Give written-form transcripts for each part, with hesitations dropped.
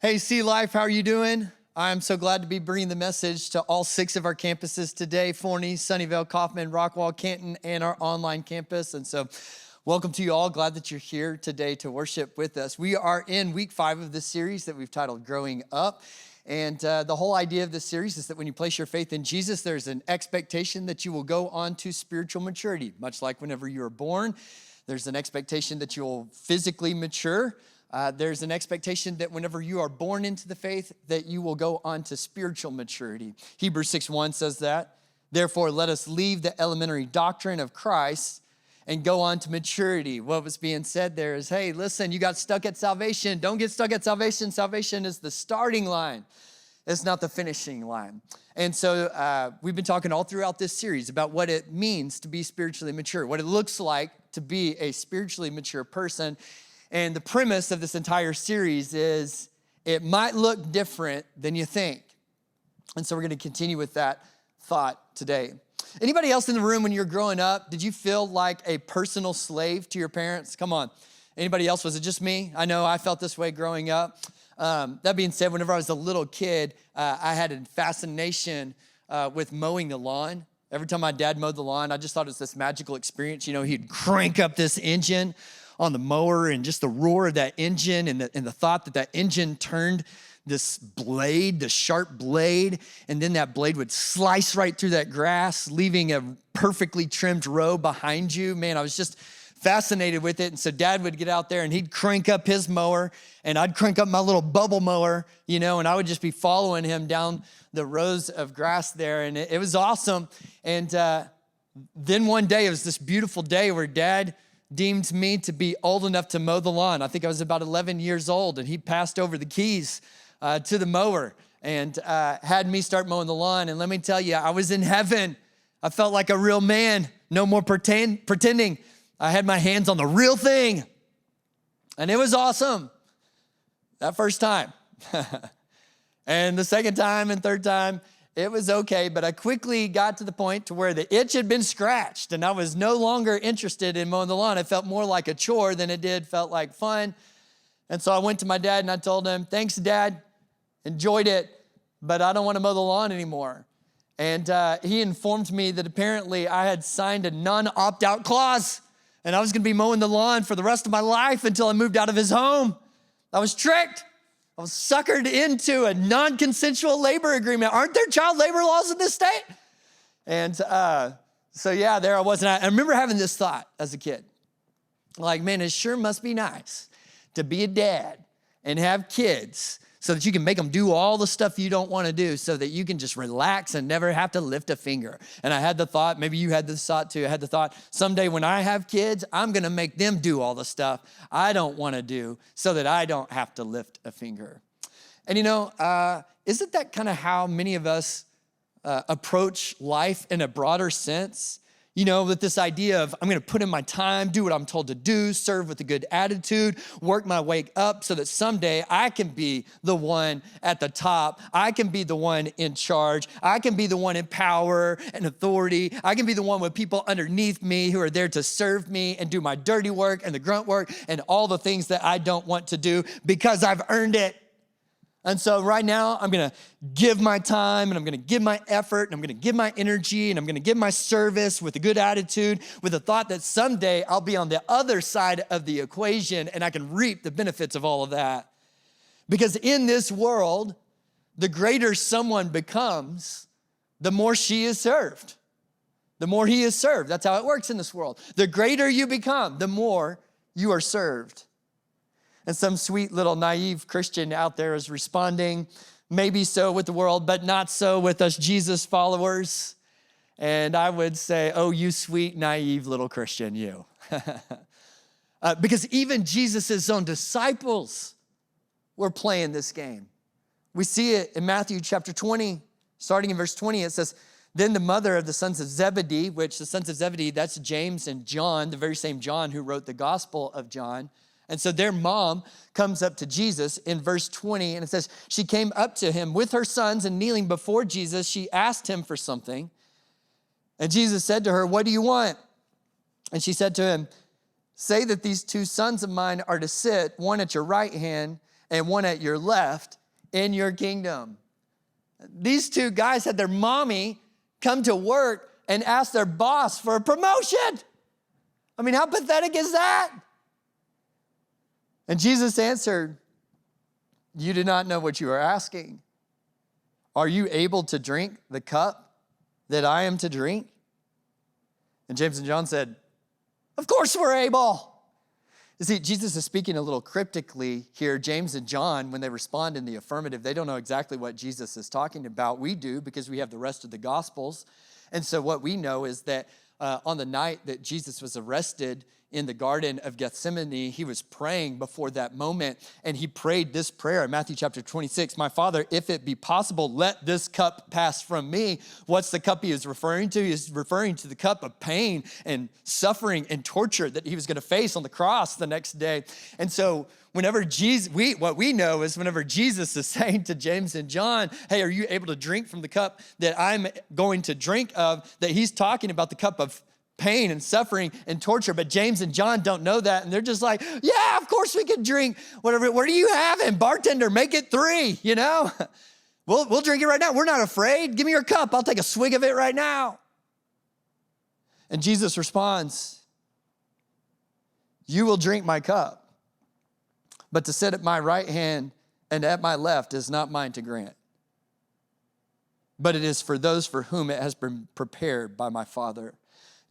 Hey, Sea Life, how are you doing? I'm so glad to be bringing the message to all 6 of our campuses today, Forney, Sunnyvale, Kaufman, Rockwall, Canton, and our online campus. And so welcome to you all. Glad that you're here today to worship with us. We are in week 5 of this series that we've titled Growing Up. And the whole idea of this series is that when you place your faith in Jesus, there's an expectation that you will go on to spiritual maturity. Much like whenever you were born, there's an expectation that you'll physically mature. There's an expectation that whenever you are born into the faith, that you will go on to spiritual maturity. Hebrews 6:1 says that. Therefore, let us leave the elementary doctrine of Christ and go on to maturity. What was being said there is, hey, listen, you got stuck at salvation. Don't get stuck at salvation. Salvation is the starting line. It's not the finishing line. And so we've been talking all throughout this series about what it means to be spiritually mature, what it looks like to be a spiritually mature person. And the premise of this entire series is it might look different than you think. And so we're going to continue with that thought today. Anybody else in the room when you were growing up, did you feel like a personal slave to your parents? Come on. Anybody else? Was it just me? I know I felt this way growing up. That being said, whenever I was a little kid, I had a fascination with mowing the lawn. Every time my dad mowed the lawn, I just thought it was this magical experience. You know, he'd crank up this engine on the mower and just the roar of that engine and the thought that engine turned this blade, the sharp blade, and then that blade would slice right through that grass, leaving a perfectly trimmed row behind you. Man, I was just fascinated with it. And so Dad would get out there and he'd crank up his mower and I'd crank up my little bubble mower, you know, and I would just be following him down the rows of grass there. And it was awesome. And then one day, it was this beautiful day where Dad deemed me to be old enough to mow the lawn. I think I was about 11 years old, and he passed over the keys to the mower and had me start mowing the lawn. And let me tell you, I was in heaven. I felt like a real man, no more pretending. I had my hands on the real thing, and it was awesome that first time. And the second time and third time, it was okay, but I quickly got to the point to where the itch had been scratched and I was no longer interested in mowing the lawn. It felt more like a chore than it felt like fun. And so I went to my dad and I told him, thanks, Dad, enjoyed it, but I don't want to mow the lawn anymore. And he informed me that apparently I had signed a non-opt-out clause and I was going to be mowing the lawn for the rest of my life until I moved out of his home. I was tricked. I was suckered into a non-consensual labor agreement. Aren't there child labor laws in this state? And so yeah, there I was. And I remember having this thought as a kid. Like, man, it sure must be nice to be a dad and have kids so that you can make them do all the stuff you don't want to do so that you can just relax and never have to lift a finger. And I had the thought, maybe you had this thought too, I had the thought, someday when I have kids, I'm going to make them do all the stuff I don't want to do so that I don't have to lift a finger. And you know, isn't that kind of how many of us approach life in a broader sense? You know, with this idea of I'm going to put in my time, do what I'm told to do, serve with a good attitude, work my way up so that someday I can be the one at the top. I can be the one in charge. I can be the one in power and authority. I can be the one with people underneath me who are there to serve me and do my dirty work and the grunt work and all the things that I don't want to do because I've earned it. And so right now, I'm going to give my time and I'm going to give my effort and I'm going to give my energy and I'm going to give my service with a good attitude, with the thought that someday I'll be on the other side of the equation and I can reap the benefits of all of that. Because in this world, the greater someone becomes, the more she is served. The more he is served. That's how it works in this world. The greater you become, the more you are served. And some sweet little naive Christian out there is responding, maybe so with the world, but not so with us Jesus followers. And I would say, oh, you sweet, naive little Christian, you. Because even Jesus' own disciples were playing this game. We see it in Matthew chapter 20, starting in verse 20, it says, then the mother of the sons of Zebedee, which the sons of Zebedee, that's James and John, the very same John who wrote the Gospel of John. And so their mom comes up to Jesus in verse 20, and it says, she came up to him with her sons, and kneeling before Jesus, she asked him for something. And Jesus said to her, what do you want? And she said to him, say that these 2 sons of mine are to sit, one at your right hand and one at your left in your kingdom. These two guys had their mommy come to work and ask their boss for a promotion. I mean, how pathetic is that? And Jesus answered, you do not know what you are asking. Are you able to drink the cup that I am to drink? And James and John said, of course we're able. You see, Jesus is speaking a little cryptically here. James and John, when they respond in the affirmative, they don't know exactly what Jesus is talking about. We do, because we have the rest of the Gospels. And so what we know is that on the night that Jesus was arrested in the Garden of Gethsemane, he was praying before that moment, and he prayed this prayer in Matthew chapter 26, my Father, if it be possible, let this cup pass from me. What's the cup he is referring to? He is referring to the cup of pain and suffering and torture that he was gonna face on the cross the next day. And so whenever what we know is whenever Jesus is saying to James and John, hey, are you able to drink from the cup that I'm going to drink of, that he's talking about the cup of pain and suffering and torture. But James and John don't know that. And they're just like, yeah, of course we can drink whatever. What are you having? Bartender, make it 3, you know? We'll drink it right now. We're not afraid. Give me your cup. I'll take a swig of it right now. And Jesus responds, you will drink my cup, but to sit at my right hand and at my left is not mine to grant, but it is for those for whom it has been prepared by my Father.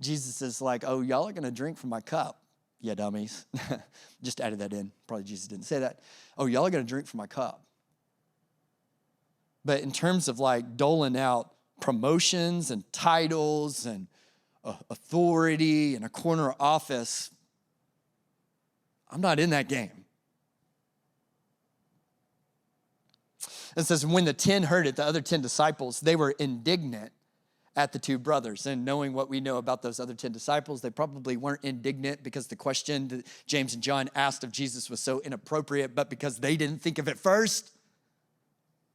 Jesus is like, oh, y'all are gonna drink from my cup, you dummies. Just added that in. Probably Jesus didn't say that. Oh, y'all are gonna drink from my cup. But in terms of like doling out promotions and titles and authority and a corner office, I'm not in that game. It says, when the 10 heard it, the other 10 disciples, they were indignant at the 2 brothers. And knowing what we know about those other 10 disciples, they probably weren't indignant because the question that James and John asked of Jesus was so inappropriate, but because they didn't think of it first.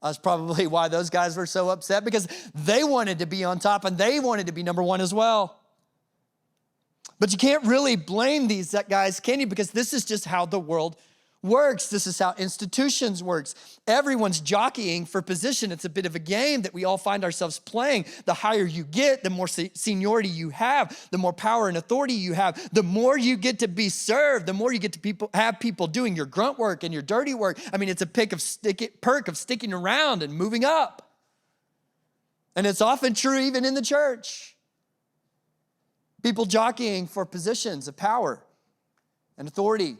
That's probably why those guys were so upset, because they wanted to be on top and they wanted to be number 1 as well. But you can't really blame these guys, can you? Because this is just how the world works. This is how institutions works. Everyone's jockeying for position. It's a bit of a game that we all find ourselves playing. The higher you get, the more seniority you have, the more power and authority you have, the more you get to be served, the more you get to have people doing your grunt work and your dirty work. I mean, it's a perk of sticking around and moving up. And it's often true even in the church. People jockeying for positions of power and authority.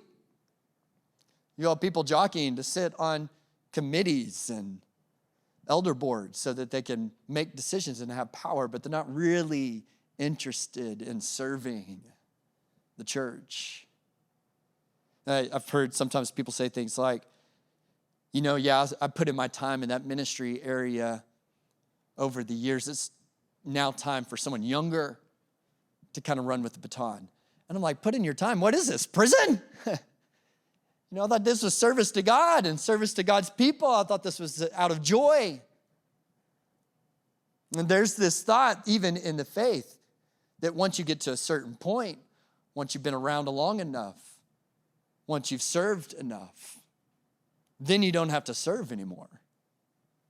You have people jockeying to sit on committees and elder boards so that they can make decisions and have power, but they're not really interested in serving the church. I've heard sometimes people say things like, you know, yeah, I put in my time in that ministry area over the years. It's now time for someone younger to kind of run with the baton. And I'm like, put in your time. What is this, prison? You know, I thought this was service to God and service to God's people. I thought this was out of joy. And there's this thought, even in the faith, that once you get to a certain point, once you've been around long enough, once you've served enough, then you don't have to serve anymore.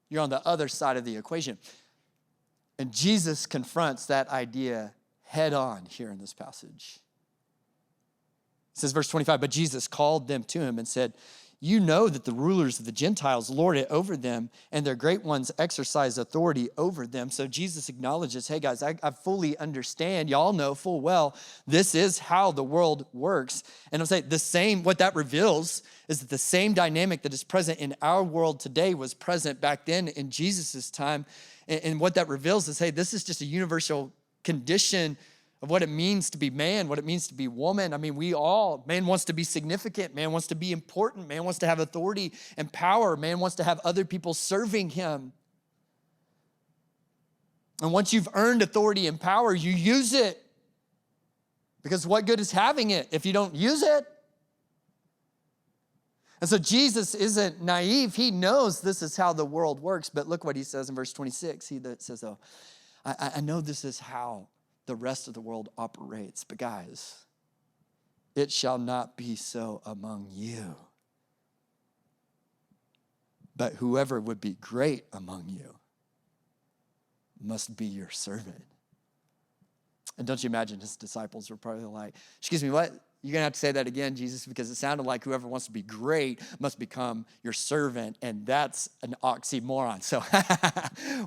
You're on the other side of the equation. And Jesus confronts that idea head on here in this passage. It says, verse 25, but Jesus called them to him and said, you know that the rulers of the Gentiles lord it over them, and their great ones exercise authority over them. So Jesus acknowledges, hey guys, I fully understand. Y'all know full well, this is how the world works. And I'll say what that reveals is that the same dynamic that is present in our world today was present back then in Jesus's time. And what that reveals is, hey, this is just a universal condition of what it means to be man, what it means to be woman. I mean, man wants to be significant, man wants to be important, man wants to have authority and power, man wants to have other people serving him. And once you've earned authority and power, you use it. Because what good is having it if you don't use it? And so Jesus isn't naive. He knows this is how the world works. But look what he says in verse 26. He says, oh, I know this is how the rest of the world operates. But guys, it shall not be so among you. But whoever would be great among you must be your servant. And don't you imagine his disciples were probably like, excuse me, what? You're going to have to say that again, Jesus, because it sounded like whoever wants to be great must become your servant, and that's an oxymoron. So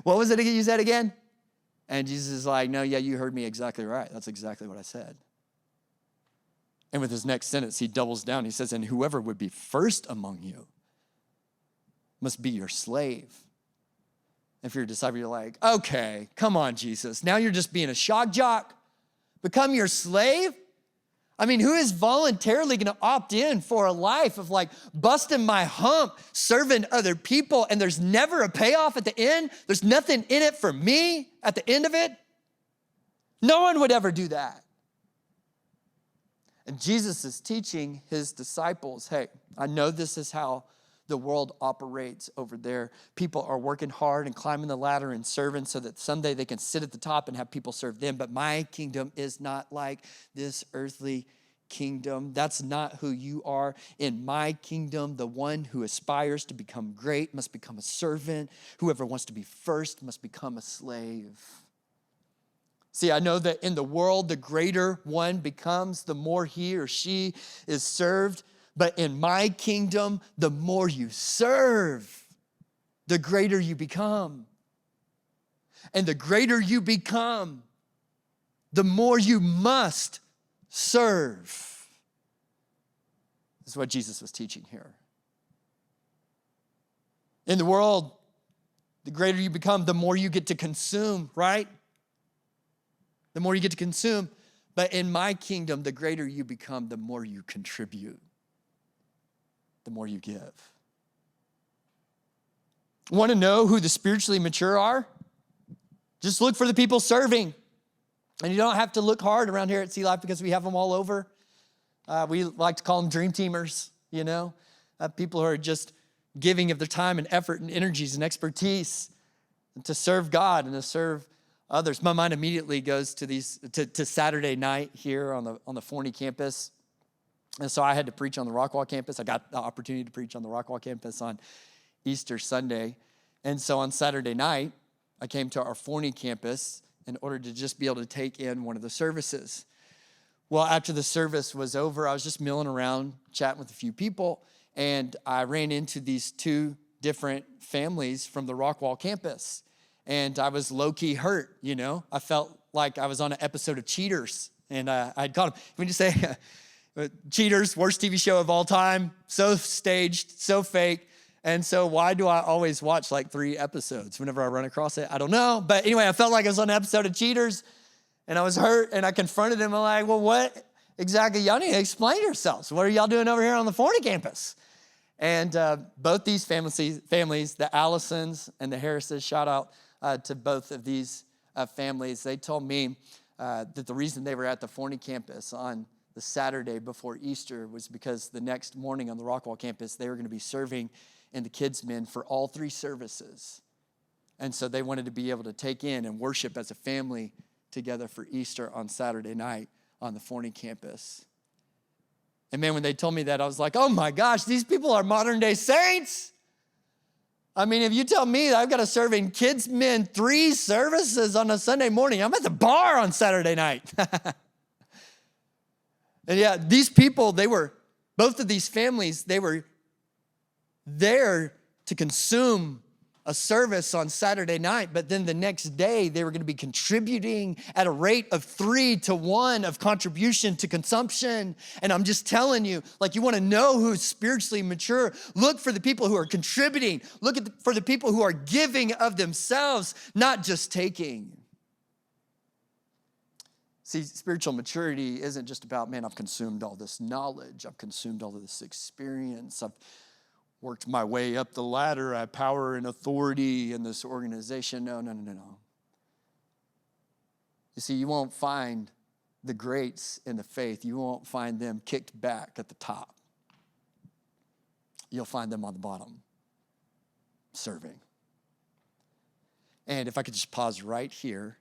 what was it you said again? And Jesus is like, no, yeah, you heard me exactly right. That's exactly what I said. And with his next sentence, he doubles down. He says, and whoever would be first among you must be your slave. If you're a disciple, you're like, okay, come on, Jesus. Now you're just being a shock jock. Become your slave? I mean, who is voluntarily going to opt in for a life of like busting my hump, serving other people, and there's never a payoff at the end? There's nothing in it for me at the end of it? No one would ever do that. And Jesus is teaching his disciples, hey, I know this is how the world operates over there. People are working hard and climbing the ladder and serving so that someday they can sit at the top and have people serve them. But my kingdom is not like this earthly kingdom. That's not who you are. In my kingdom, the one who aspires to become great must become a servant. Whoever wants to be first must become a slave. See, I know that in the world, the greater one becomes, the more he or she is served. But in my kingdom, the more you serve, the greater you become. And the greater you become, the more you must serve. This is what Jesus was teaching here. In the world, the greater you become, the more you get to consume, right? The more you get to consume. But in my kingdom, the greater you become, the more you contribute. The more you give. Want to know who the spiritually mature are? Just look for the people serving. And you don't have to look hard around here at Sea Life because we have them all over. We like to call them dream teamers, you know? People who are just giving of their time and effort and energies and expertise to serve God and to serve others. My mind immediately goes to Saturday night here on the Forney campus. And so I had to preach on the Rockwall campus. I got the opportunity to preach on the Rockwall campus on Easter Sunday. And so on Saturday night, I came to our Forney campus in order to just be able to take in one of the services. Well, after the service was over, I was just milling around, chatting with a few people, and I ran into these two different families from the Rockwall campus. And I was low-key hurt, you know? I felt like I was on an episode of Cheaters, and I'd called them. Let me just say, Cheaters, worst TV show of all time, so staged, so fake. And so why do I always watch like 3 episodes whenever I run across it? I don't know. But anyway, I felt like I was on an episode of Cheaters, and I was hurt, and I confronted him. I'm like, well, what exactly? Y'all need to explain yourselves. What are y'all doing over here on the Forney campus? And both these families, the Allisons and the Harrises, shout out to both of these families. They told me that the reason they were at the Forney campus on the Saturday before Easter was because the next morning on the Rockwall campus, they were going to be serving in the kids' men for all 3 services. And so they wanted to be able to take in and worship as a family together for Easter on Saturday night on the Forney campus. And man, when they told me that, I was like, oh my gosh, these people are modern day saints. I mean, if you tell me that I've got to serve in kids' men 3 services on a Sunday morning, I'm at the bar on Saturday night. And yeah, these people, both of these families, they were there to consume a service on Saturday night, but then the next day they were going to be contributing at a rate of 3-to-1 of contribution to consumption. And I'm just telling you, like, you want to know who's spiritually mature, look for the people who are contributing. Look for the people who are giving of themselves, not just taking. See, spiritual maturity isn't just about, man, I've consumed all this knowledge. I've consumed all of this experience. I've worked my way up the ladder. I have power and authority in this organization. No. You see, you won't find the greats in the faith. You won't find them kicked back at the top. You'll find them on the bottom, serving. And if I could just pause right here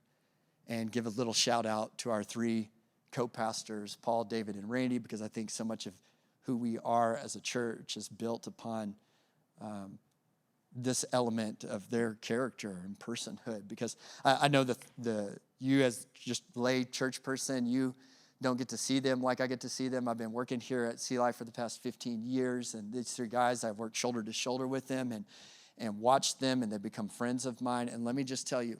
and give a little shout out to our 3 co-pastors, Paul, David, and Randy, because I think so much of who we are as a church is built upon this element of their character and personhood, because I know you as just lay church person, you don't get to see them like I get to see them. I've been working here at Sea Life for the past 15 years, and these three guys, I've worked shoulder to shoulder with them and watched them, and they've become friends of mine. And let me just tell you,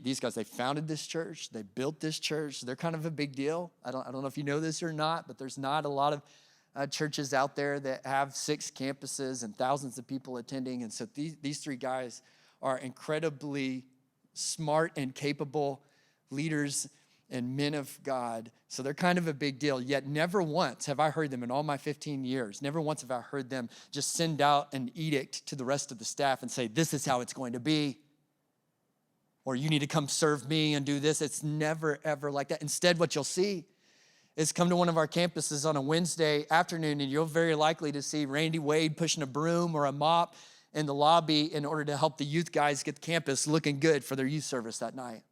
these guys, they founded this church, they built this church. They're kind of a big deal. I don't know if you know this or not, but there's not a lot of churches out there that have 6 campuses and thousands of people attending. And so these three guys are incredibly smart and capable leaders and men of God. So they're kind of a big deal. Yet never once have I heard them in all my 15 years, never once have I heard them just send out an edict to the rest of the staff and say, this is how it's going to be, or you need to come serve me and do this. It's never, ever like that. Instead, what you'll see is come to one of our campuses on a Wednesday afternoon, and you're very likely to see Randy Wade pushing a broom or a mop in the lobby in order to help the youth guys get the campus looking good for their youth service that night.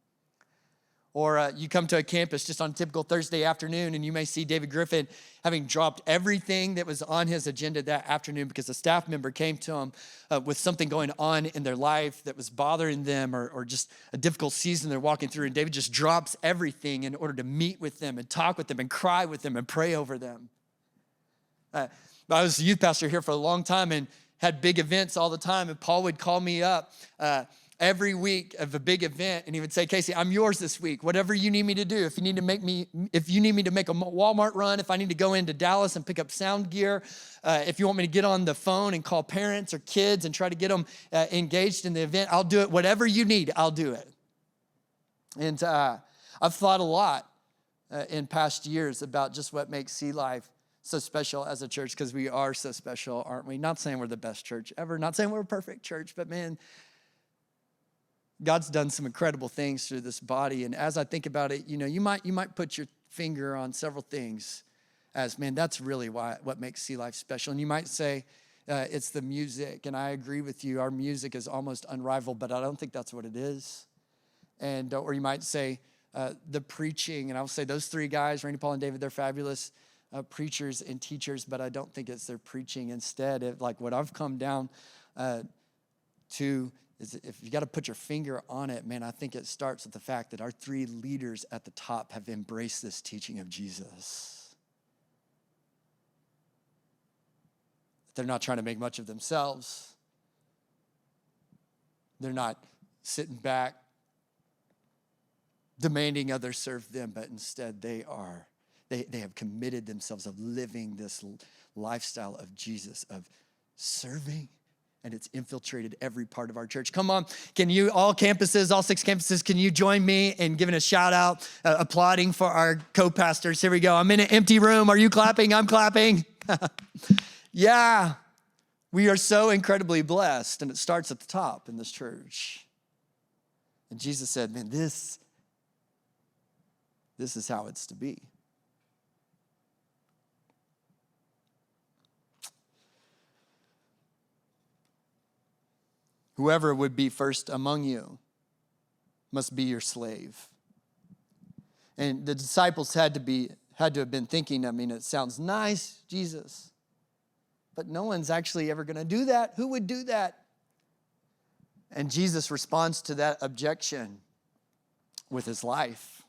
Or you come to a campus just on a typical Thursday afternoon, and you may see David Griffin having dropped everything that was on his agenda that afternoon because a staff member came to him with something going on in their life that was bothering them, or just a difficult season they're walking through. And David just drops everything in order to meet with them and talk with them and cry with them and pray over them. I was a youth pastor here for a long time and had big events all the time. And Paul would call me up every week of a big event, and he would say, Casey, I'm yours this week. Whatever you need me to do. If you need me to make a Walmart run, if I need to go into Dallas and pick up sound gear, if you want me to get on the phone and call parents or kids and try to get them engaged in the event, I'll do it. Whatever you need, I'll do it. And I've thought a lot in past years about just what makes Sea Life so special as a church, because we are so special, aren't we? Not saying we're the best church ever, not saying we're a perfect church, but man, God's done some incredible things through this body. And as I think about it, you might put your finger on several things as, man, that's really what makes Sea Life special. And you might say it's the music. And I agree with you. Our music is almost unrivaled, but I don't think that's what it is. And or you might say the preaching. And I will say those three guys, Randy, Paul, and David, they're fabulous preachers and teachers, but I don't think it's their preaching. Instead, like what I've come down to is, if you got to put your finger on it, man, I think it starts with the fact that our three leaders at the top have embraced this teaching of Jesus. They're not trying to make much of themselves. They're not sitting back demanding others serve them, but instead they have committed themselves of living this lifestyle of Jesus, of serving. And it's infiltrated every part of our church. Come on, can you, all 6 campuses, can you join me in giving a shout out, applauding for our co-pastors? Here we go. I'm in an empty room. Are you clapping? I'm clapping. Yeah, we are so incredibly blessed. And it starts at the top in this church. And Jesus said, man, this is how it's to be. Whoever would be first among you must be your slave. And the disciples had to have been thinking, it sounds nice, Jesus, but no one's actually ever going to do that. Who would do that? And Jesus responds to that objection with his life.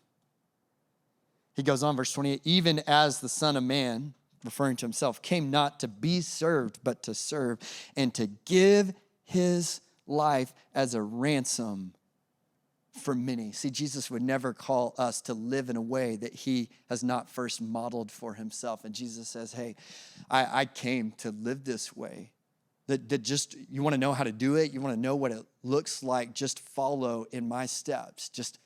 He goes on, verse 28, even as the Son of Man, referring to himself, came not to be served, but to serve and to give his life as a ransom for many. See, Jesus would never call us to live in a way that he has not first modeled for himself. And Jesus says, hey, I came to live this way. That just, you want to know how to do it? You want to know what it looks like? Just follow in my steps. Just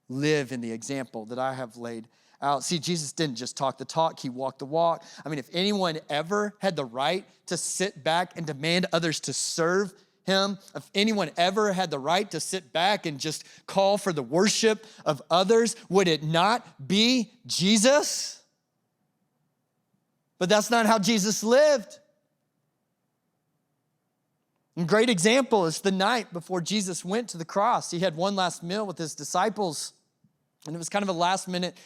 live in the example that I have laid out. See, Jesus didn't just talk the talk, he walked the walk. If anyone ever had the right to sit back and demand others to serve him, if anyone ever had the right to sit back and just call for the worship of others, would it not be Jesus? But that's not how Jesus lived. A great example is the night before Jesus went to the cross. He had one last meal with his disciples, and it was kind of a last minute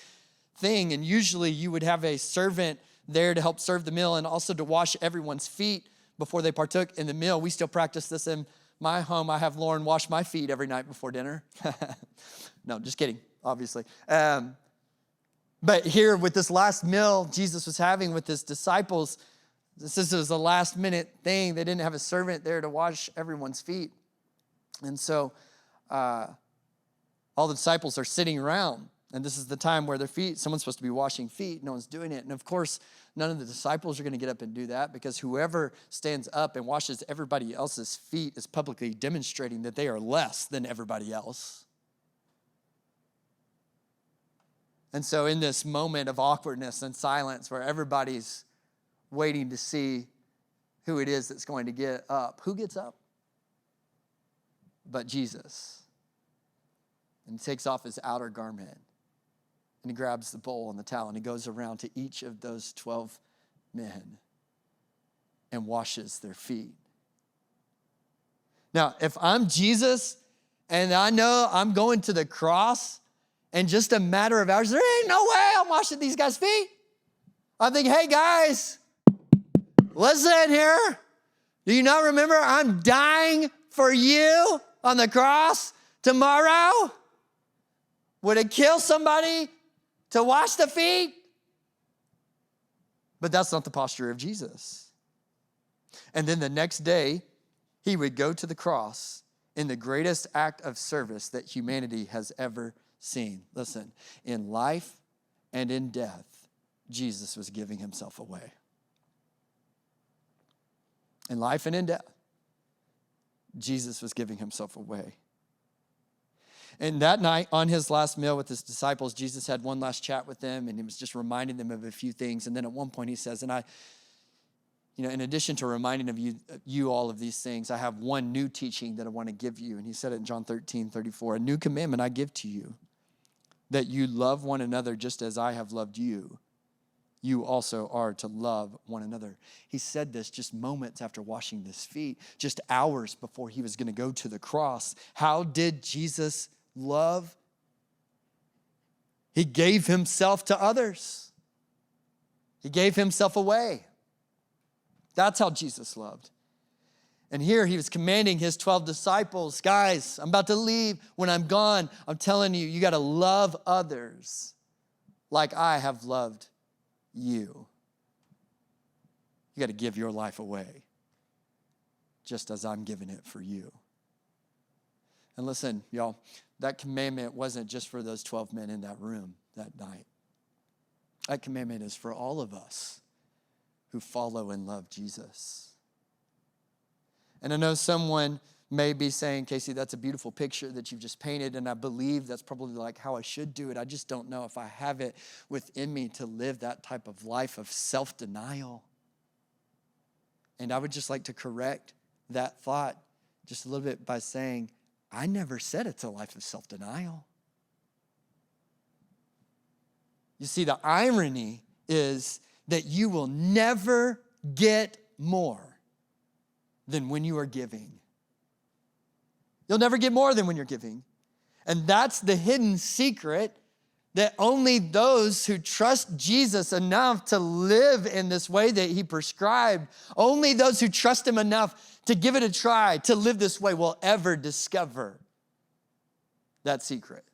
thing. And usually you would have a servant there to help serve the meal and also to wash everyone's feet before they partook in the meal. We still practice this in my home. I have Lauren wash my feet every night before dinner. No, just kidding, obviously. But here with this last meal Jesus was having with his disciples, this was a last minute thing. They didn't have a servant there to wash everyone's feet. And so all the disciples are sitting around, and this is the time where someone's supposed to be washing feet. No one's doing it. And of course, none of the disciples are going to get up and do that, because whoever stands up and washes everybody else's feet is publicly demonstrating that they are less than everybody else. And so in this moment of awkwardness and silence where everybody's waiting to see who it is that's going to get up, who gets up? But Jesus. And he takes off his outer garment, and he grabs the bowl and the towel, and he goes around to each of those 12 men and washes their feet. Now, if I'm Jesus and I know I'm going to the cross in just a matter of hours, there ain't no way I'm washing these guys' feet. I think, hey guys, listen here. Do you not remember I'm dying for you on the cross tomorrow? Would it kill somebody to wash the feet? But that's not the posture of Jesus. And then the next day, he would go to the cross in the greatest act of service that humanity has ever seen. Listen, in life and in death, Jesus was giving himself away. In life and in death, Jesus was giving himself away. And that night, on his last meal with his disciples, Jesus had one last chat with them, and he was just reminding them of a few things. And then at one point he says, in addition to reminding of you all of these things, I have one new teaching that I want to give you. And he said it in John 13:34, a new commandment I give to you, that you love one another just as I have loved you. You also are to love one another. He said this just moments after washing his feet, just hours before he was going to go to the cross. How did Jesus love? He gave himself to others. He gave himself away. That's how Jesus loved. And here he was commanding his 12 disciples, guys, I'm about to leave. When I'm gone, I'm telling you, you got to love others like I have loved you. You got to give your life away just as I'm giving it for you. And listen, y'all, that commandment wasn't just for those 12 men in that room that night. That commandment is for all of us who follow and love Jesus. And I know someone may be saying, Casey, that's a beautiful picture that you've just painted, and I believe that's probably like how I should do it. I just don't know if I have it within me to live that type of life of self-denial. And I would just like to correct that thought just a little bit by saying, I never said it's a life of self-denial. You see, the irony is that you will never get more than when you are giving. You'll never get more than when you're giving. And that's the hidden secret that only those who trust Jesus enough to live in this way that he prescribed, only those who trust him enough to give it a try, to live this way, will ever discover that secret.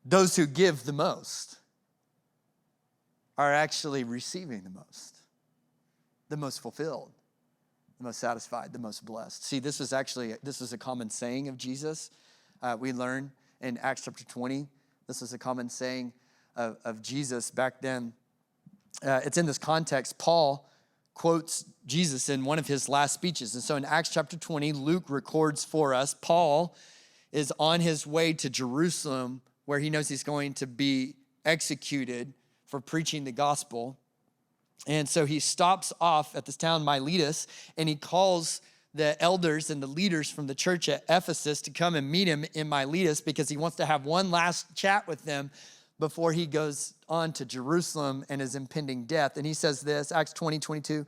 Those who give the most are actually receiving the most fulfilled, the most satisfied, the most blessed. See, this was a common saying of Jesus. We learn in Acts chapter 20, this was a common saying of Jesus back then. It's in this context. Paul quotes Jesus in one of his last speeches. And so in Acts chapter 20, Luke records for us, Paul is on his way to Jerusalem, where he knows he's going to be executed for preaching the gospel. And so he stops off at this town, Miletus, and he calls the elders and the leaders from the church at Ephesus to come and meet him in Miletus, because he wants to have one last chat with them before he goes on to Jerusalem and his impending death. And he says this, Acts 20:22,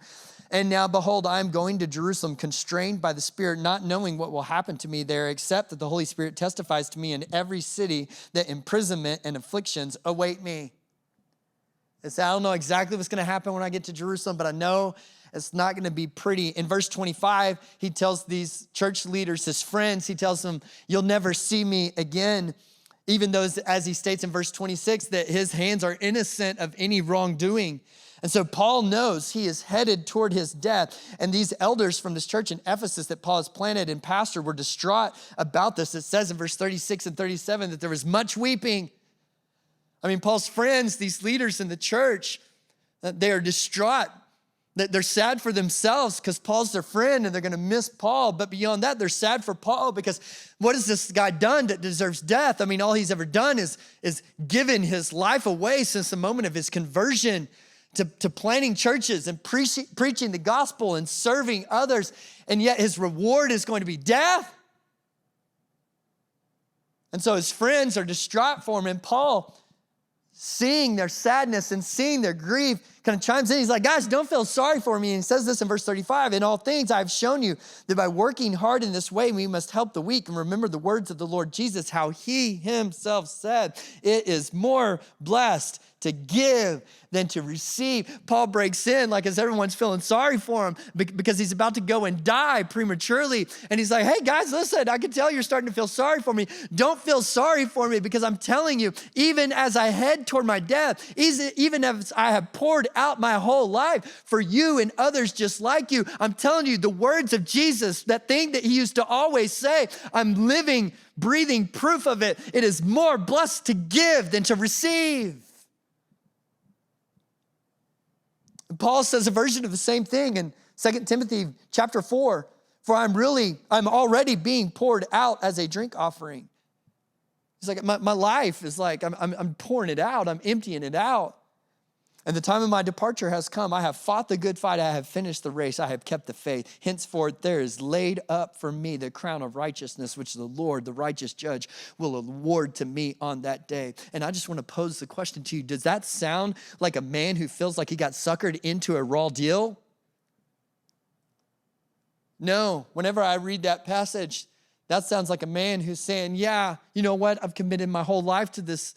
and now behold, I am going to Jerusalem, constrained by the Spirit, not knowing what will happen to me there, except that the Holy Spirit testifies to me in every city that imprisonment and afflictions await me. They say, I don't know exactly what's going to happen when I get to Jerusalem, but I know it's not going to be pretty. In verse 25, he tells these church leaders, his friends, he tells them, you'll never see me again. Even though, as he states in verse 26, that his hands are innocent of any wrongdoing. And so Paul knows he is headed toward his death. And these elders from this church in Ephesus that Paul has planted and pastored were distraught about this. It says in verse 36 and 37 that there was much weeping. I mean, Paul's friends, these leaders in the church, they are distraught. They're sad for themselves because Paul's their friend and they're going to miss Paul. But beyond that, they're sad for Paul because what has this guy done that deserves death? I mean, all he's ever done is given his life away since the moment of his conversion to planting churches and preaching the gospel and serving others. And yet his reward is going to be death. And so his friends are distraught for him. And Paul, seeing their sadness and seeing their grief, kind of chimes in. He's like, guys, don't feel sorry for me. And he says this in verse 35, in all things I've shown you that by working hard in this way, we must help the weak and remember the words of the Lord Jesus, how he himself said, it is more blessed to give than to receive. Paul breaks in like as everyone's feeling sorry for him because he's about to go and die prematurely. And he's like, hey guys, listen, I can tell you're starting to feel sorry for me. Don't feel sorry for me because I'm telling you, even as I head toward my death, even as I have poured out my whole life for you and others just like you, I'm telling you the words of Jesus, that thing that he used to always say, I'm living, breathing proof of it. It is more blessed to give than to receive. Paul says a version of the same thing in 2 Timothy chapter 4, for I'm already being poured out as a drink offering. He's like, my life is like, I'm pouring it out, I'm emptying it out. And the time of my departure has come. I have fought the good fight. I have finished the race. I have kept the faith. Henceforth, there is laid up for me the crown of righteousness, which the Lord, the righteous judge, will award to me on that day. And I just want to pose the question to you. Does that sound like a man who feels like he got suckered into a raw deal? No. Whenever I read that passage, that sounds like a man who's saying, yeah, you know what? I've committed my whole life to this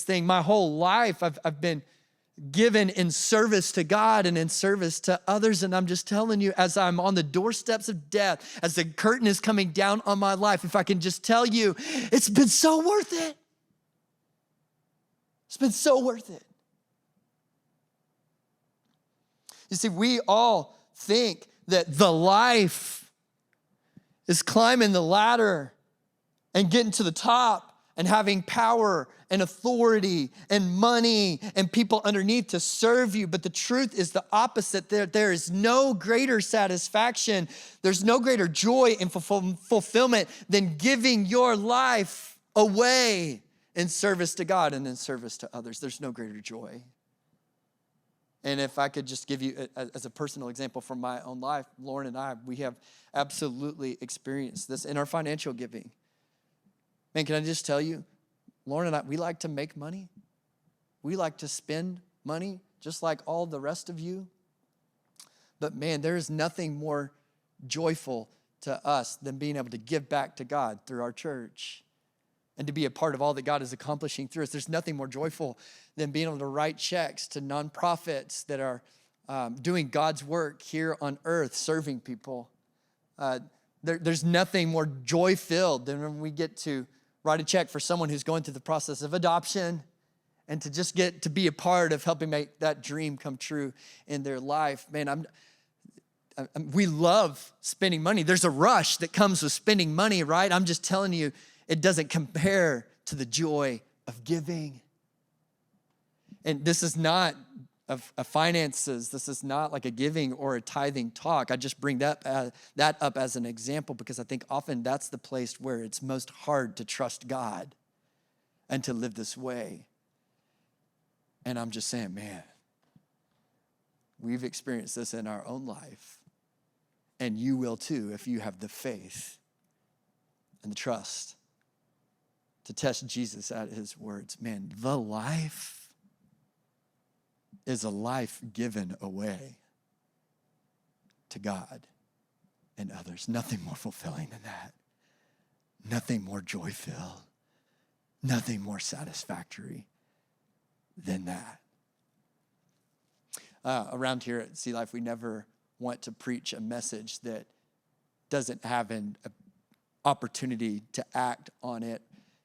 thing. My whole life I've been given in service to God and in service to others. And I'm just telling you, as I'm on the doorsteps of death, as the curtain is coming down on my life, if I can just tell you, it's been so worth it. It's been so worth it. You see, we all think that the life is climbing the ladder and getting to the top and having power and authority and money and people underneath to serve you. But the truth is the opposite. There is no greater satisfaction. There's no greater joy and fulfillment than giving your life away in service to God and in service to others. There's no greater joy. And if I could just give you as a personal example from my own life, Lauren and I, we have absolutely experienced this in our financial giving. Man, can I just tell you, Lauren and I, we like to make money. We like to spend money just like all the rest of you. But man, there is nothing more joyful to us than being able to give back to God through our church and to be a part of all that God is accomplishing through us. There's nothing more joyful than being able to write checks to nonprofits that are doing God's work here on earth, serving people. There's nothing more joy-filled than when we get to write a check for someone who's going through the process of adoption and to just get to be a part of helping make that dream come true in their life. Man, we love spending money. There's a rush that comes with spending money, right? I'm just telling you, it doesn't compare to the joy of giving. And this is not of finances. This is not like a giving or a tithing talk. I just bring that up as an example because I think often that's the place where it's most hard to trust God and to live this way. And I'm just saying, man, we've experienced this in our own life, and you will too if you have the faith and the trust to test Jesus at his words. Man, the life is a life given away to God and others. Nothing more fulfilling than that. Nothing more joy-filled. Nothing more satisfactory than that. Around here at Sea Life, we never want to preach a message that doesn't have an opportunity to act on it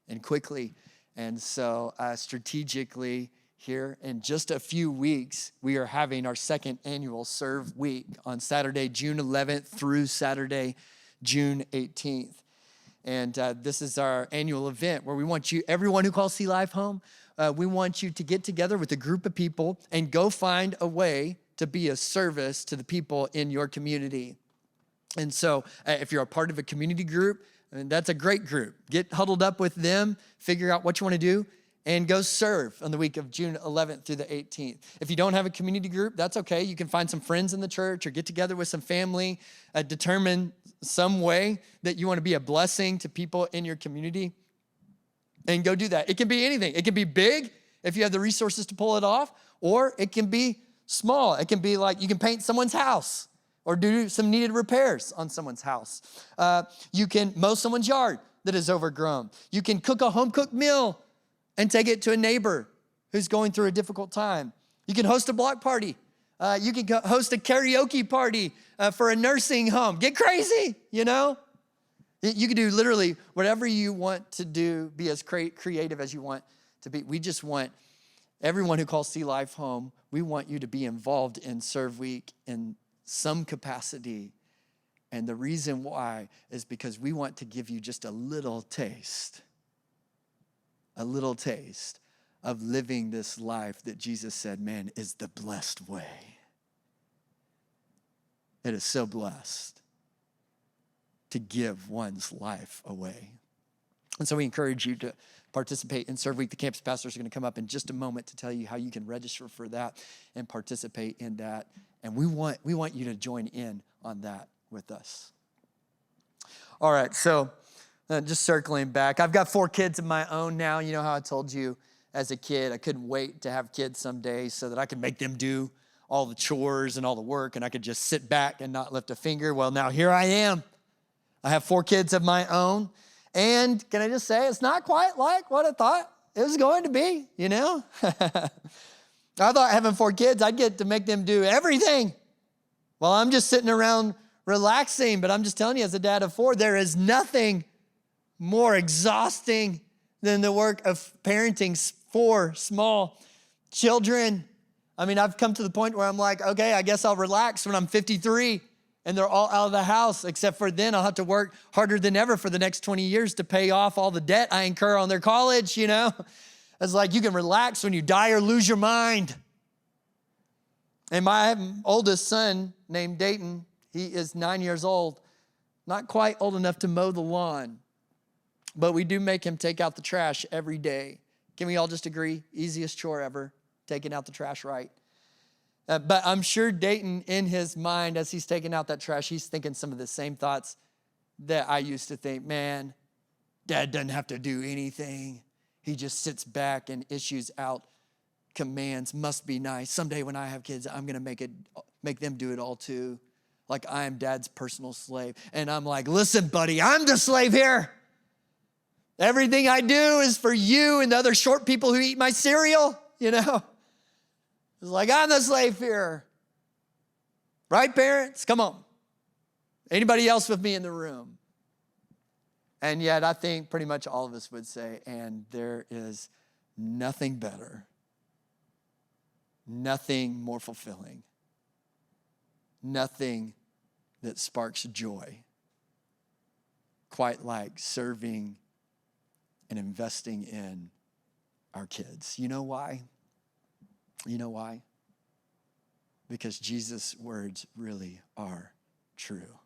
and quickly. And so strategically here in just a few weeks, we are having our second annual Serve Week on Saturday, June 11th through Saturday, June 18th. And this is our annual event where we want you, everyone who calls Sea Life home, we want you to get together with a group of people and go find a way to be a service to the people in your community. And so if you're a part of a community group, and that's a great group. Get huddled up with them, figure out what you want to do, and go serve on the week of June 11th through the 18th. If you don't have a community group, that's okay. You can find some friends in the church or get together with some family, determine some way that you want to be a blessing to people in your community, and go do that. It can be anything. It can be big if you have the resources to pull it off, or it can be small. It can be like you can paint someone's house or do some needed repairs on someone's house. You can mow someone's yard that is overgrown. You can cook a home-cooked meal and take it to a neighbor who's going through a difficult time. You can host a block party. You can host a karaoke party for a nursing home. Get crazy, you know? You can do literally whatever you want to do, be as creative as you want to be. We just want everyone who calls Sea Life home, we want you to be involved in Serve Week in some capacity. And the reason why is because we want to give you just a little taste of living this life that Jesus said, man, is the blessed way. It is so blessed to give one's life away. And so we encourage you to participate in Serve Week. The campus pastors are going to come up in just a moment to tell you how you can register for that and participate in that. And we want you to join in on that with us. All right, so just circling back. I've got 4 kids of my own now. You know how I told you as a kid, I couldn't wait to have kids someday so that I could make them do all the chores and all the work and I could just sit back and not lift a finger. Well, now here I am. I have 4 kids of my own. And can I just say, it's not quite like what I thought it was going to be, you know? I thought having 4 kids, I'd get to make them do everything while I'm just sitting around relaxing. But I'm just telling you, as a dad of 4, there is nothing more exhausting than the work of parenting 4 small children. I mean, I've come to the point where I'm like, okay, I guess I'll relax when I'm 53 and they're all out of the house, except for then I'll have to work harder than ever for the next 20 years to pay off all the debt I incur on their college, you know? It's like you can relax when you die or lose your mind. And my oldest son, named Dayton, he is 9 years old, not quite old enough to mow the lawn, but we do make him take out the trash every day. Can we all just agree? Easiest chore ever, taking out the trash, right? But I'm sure Dayton, in his mind, as he's taking out that trash, he's thinking some of the same thoughts that I used to think. Man, Dad doesn't have to do anything. He just sits back and issues out commands. Must be nice. Someday when I have kids, I'm going to make them do it all too. Like I am Dad's personal slave. And I'm like, listen, buddy, I'm the slave here. Everything I do is for you and the other short people who eat my cereal, you know? It's like, I'm the slave here. Right, parents? Come on. Anybody else with me in the room? And yet I think pretty much all of us would say, and there is nothing better, nothing more fulfilling, nothing that sparks joy quite like serving and investing in our kids. You know why? You know why? Because Jesus' words really are true.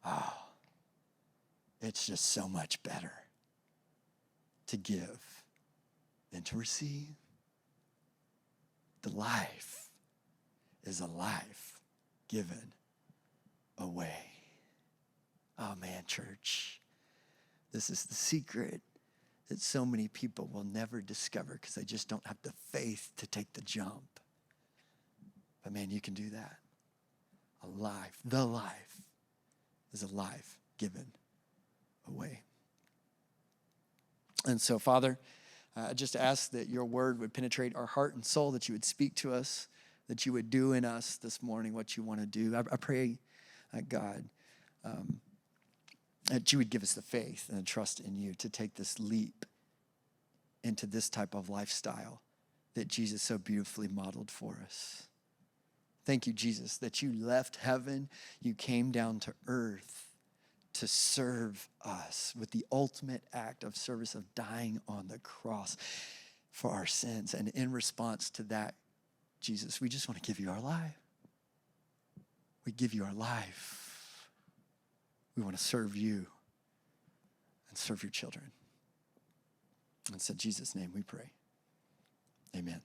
Oh, it's just so much better to give than to receive. The life is a life given away. Oh man, church, this is the secret that so many people will never discover because they just don't have the faith to take the jump. But man, you can do that. The life is a life given away. And so, Father, I just ask that your word would penetrate our heart and soul, that you would speak to us, that you would do in us this morning what you want to do. I pray, God, that you would give us the faith and the trust in you to take this leap into this type of lifestyle that Jesus so beautifully modeled for us. Thank you, Jesus, that you left heaven, you came down to earth to serve us with the ultimate act of service of dying on the cross for our sins. And in response to that, Jesus, we just want to give you our life. We give you our life. We want to serve you and serve your children. And it's in Jesus' name we pray. Amen.